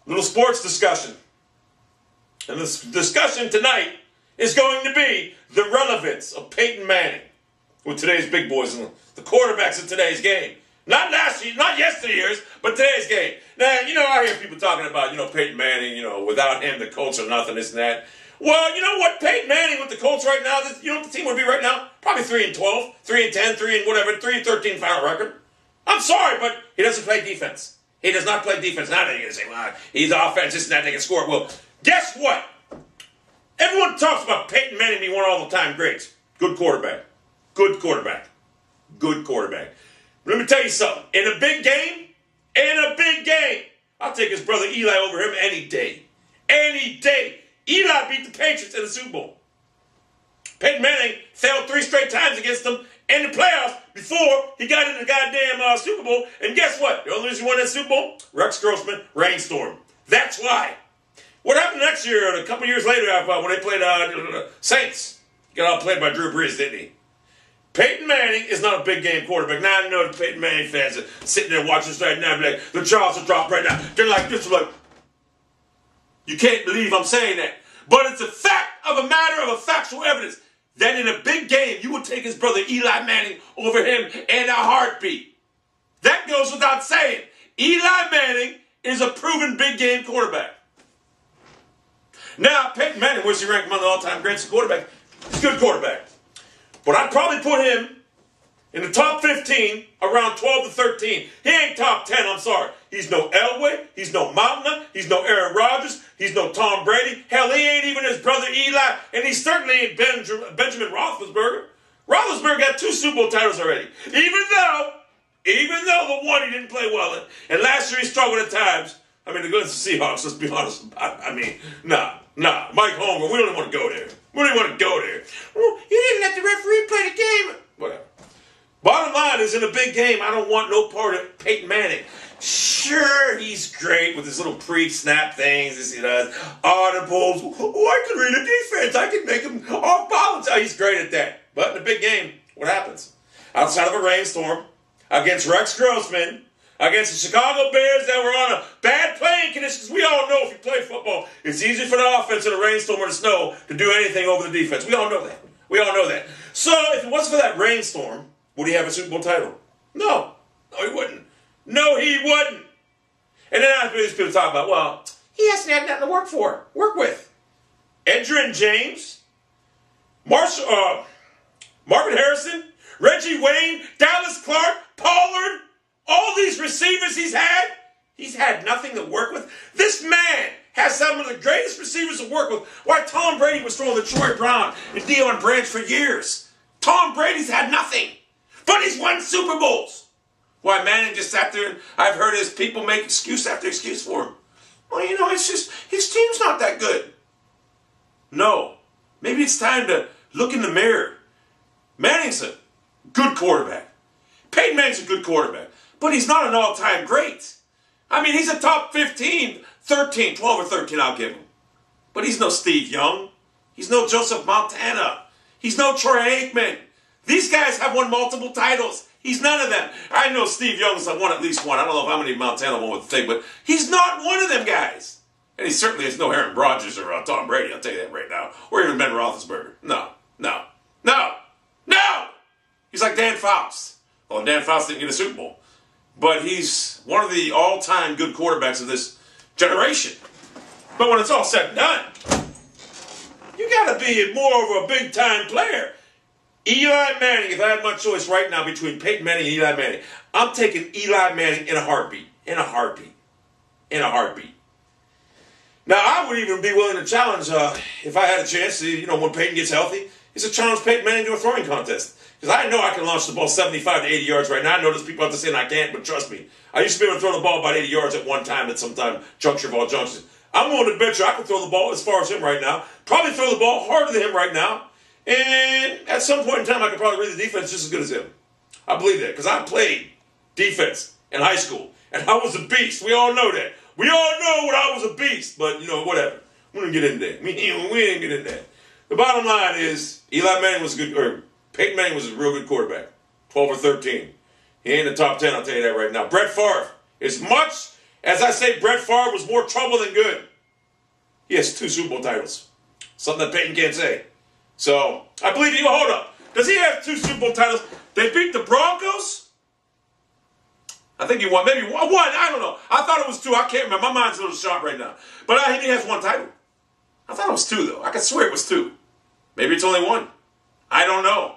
Little sports discussion. And this discussion tonight is going to be the relevance of Peyton Manning with today's big boys and the quarterbacks in today's game. Not last year, not yesterday's, but today's game. Now, I hear people talking about, Peyton Manning, without him, the Colts are nothing, this and that. Well, you know what? Peyton Manning with the Colts right now, you know what the team would be right now? Probably 3-12, 3-10, 3-13 final record. I'm sorry, but he doesn't play defense. He does not play defense. Now they're going to say, well, he's offense, this and that, they can score. Well, guess what? Everyone talks about Peyton Manning being one of all-time greats. Good quarterback. Good quarterback. Good quarterback. Let me tell you something. In a big game, I'll take his brother Eli over him any day. Any day. Eli beat the Patriots in the Super Bowl. Peyton Manning failed 3 straight times against them in the playoffs before he got in the goddamn Super Bowl. And guess what? The only reason he won that Super Bowl? Rex Grossman, rainstorm. That's why. What happened next year, a couple years later, when they played Saints? He got outplayed by Drew Brees, didn't he? Peyton Manning is not a big game quarterback. Now I know the Peyton Manning fans are sitting there watching this right now, like, the jaws are dropped right now. They're like this, like, you can't believe I'm saying that. But it's a fact of a matter of a factual evidence that in a big game, you would take his brother Eli Manning over him in a heartbeat. That goes without saying. Eli Manning is a proven big game quarterback. Now, Peyton Manning, where's he ranked among the all-time greats quarterback? He's a good quarterback. But I'd probably put him in the top 15, around 12 to 13. He ain't top 10, I'm sorry. He's no Elway, he's no Mountain, he's no Aaron Rodgers, he's no Tom Brady. Hell, he ain't even his brother Eli, and he certainly ain't Benjamin Roethlisberger. Roethlisberger got 2 Super Bowl titles already. Even though the one he didn't play well in, and last year he struggled at times. I mean, against the Seahawks, let's be honest. Nah. Mike Holmgren, we don't even want to go there. We don't even want to go there. Well, you didn't let the referee play the game. Whatever. Bottom line is, in a big game, I don't want no part of Peyton Manning. Sure, he's great with his little pre-snap things. He does audibles. Oh, I can read a defense. I can make him off balance. Oh, he's great at that. But in a big game, what happens? Outside of a rainstorm, against Rex Grossman, against the Chicago Bears that were on a bad playing conditions. We all know if you play football, it's easy for the offense in a rainstorm or the snow to do anything over the defense. We all know that. We all know that. So if it wasn't for that rainstorm, would he have a Super Bowl title? No. No, he wouldn't. No, he wouldn't. And then after these people talk about, well, he hasn't had nothing to work with. Edgerrin James, Marvin Harrison, Reggie Wayne, Dallas Clark, Pollard, all these receivers he's had nothing to work with. This man has some of the greatest receivers to work with. Why Tom Brady was throwing the Troy Brown and Deion Branch for years. Tom Brady's had nothing, but he's won Super Bowls. Why Manning just sat there and I've heard his people make excuse after excuse for him. Well, it's just his team's not that good. No. Maybe it's time to look in the mirror. Manning's a good quarterback. Peyton Manning's a good quarterback. But he's not an all-time great. I mean, he's a top 15, 13, 12 or 13, I'll give him. But he's no Steve Young. He's no Joseph Montana. He's no Troy Aikman. These guys have won multiple titles. He's none of them. I know Steve Young's won at least one. I don't know how many Montana won with the thing, but he's not one of them guys. And he certainly is no Aaron Rodgers or Tom Brady, I'll tell you that right now. Or even Ben Roethlisberger. No. He's like Dan Fouts. Well, Dan Fouts didn't get a Super Bowl. But he's one of the all-time good quarterbacks of this generation. But when it's all said and done, you got to be more of a big-time player. Eli Manning, if I had my choice right now between Peyton Manning and Eli Manning, I'm taking Eli Manning in a heartbeat. In a heartbeat. Now, I would even be willing to challenge, if I had a chance, when Peyton gets healthy, is to challenge Peyton Manning to a throwing contest. Because I know I can launch the ball 75 to 80 yards right now. I know there's people out there saying I can't, but trust me. I used to be able to throw the ball about 80 yards at one time at some time, juncture ball junctions. I'm willing to bet you I can throw the ball as far as him right now. Probably throw the ball harder than him right now. And at some point in time, I could probably read the defense just as good as him. I believe that because I played defense in high school. And I was a beast. We all know that. We all know what I was a beast. But, whatever. We didn't get into that. We didn't get into that. The bottom line is Eli Manning was a good, or Peyton Manning was a real good quarterback. 12 or 13. He ain't in the top 10, I'll tell you that right now. Brett Favre, as much As I say, Brett Favre was more trouble than good. He has 2 Super Bowl titles. Something that Peyton can't say. So, I believe you. Hold up. Does he have 2 Super Bowl titles? They beat the Broncos? I think he won. Maybe one. I don't know. I thought it was 2. I can't remember. My mind's a little sharp right now. But he has 1 title. I thought it was 2, though. I could swear it was 2. Maybe it's only 1. I don't know.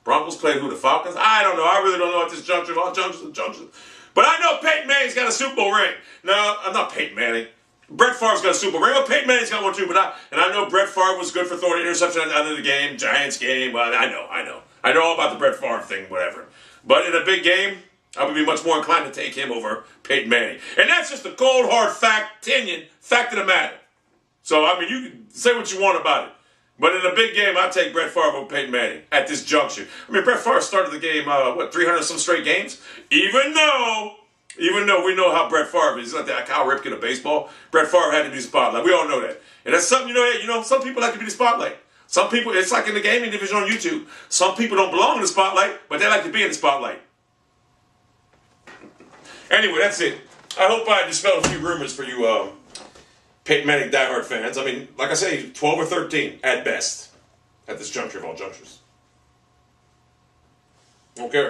Broncos played who? The Falcons? I don't know. I really don't know at this juncture. All junctures. But I know Peyton Manning's got a Super Bowl ring. No, I'm not Peyton Manning. Brett Favre's got a Super Bowl ring. Well, Peyton Manning's got one too. But I know Brett Favre was good for throwing an interception at the end of the game, Giants game. Well, I know. I know all about the Brett Favre thing, whatever. But in a big game, I would be much more inclined to take him over Peyton Manning. And that's just a cold, hard fact of the matter. So, I mean, you can say what you want about it. But in a big game, I take Brett Favre over Peyton Manning at this juncture. I mean, Brett Favre started the game, 300-some straight games? Even though we know how Brett Favre is, he's like that Kyle Ripken of baseball. Brett Favre had to be the spotlight. We all know that. And that's something, some people like to be the spotlight. Some people, it's like in the gaming division on YouTube. Some people don't belong in the spotlight, but they like to be in the spotlight. Anyway, that's it. I hope I dispelled a few rumors for you Peyton Manning diehard fans. I mean, like I say, 12 or 13 at best at this juncture of all junctures. Okay.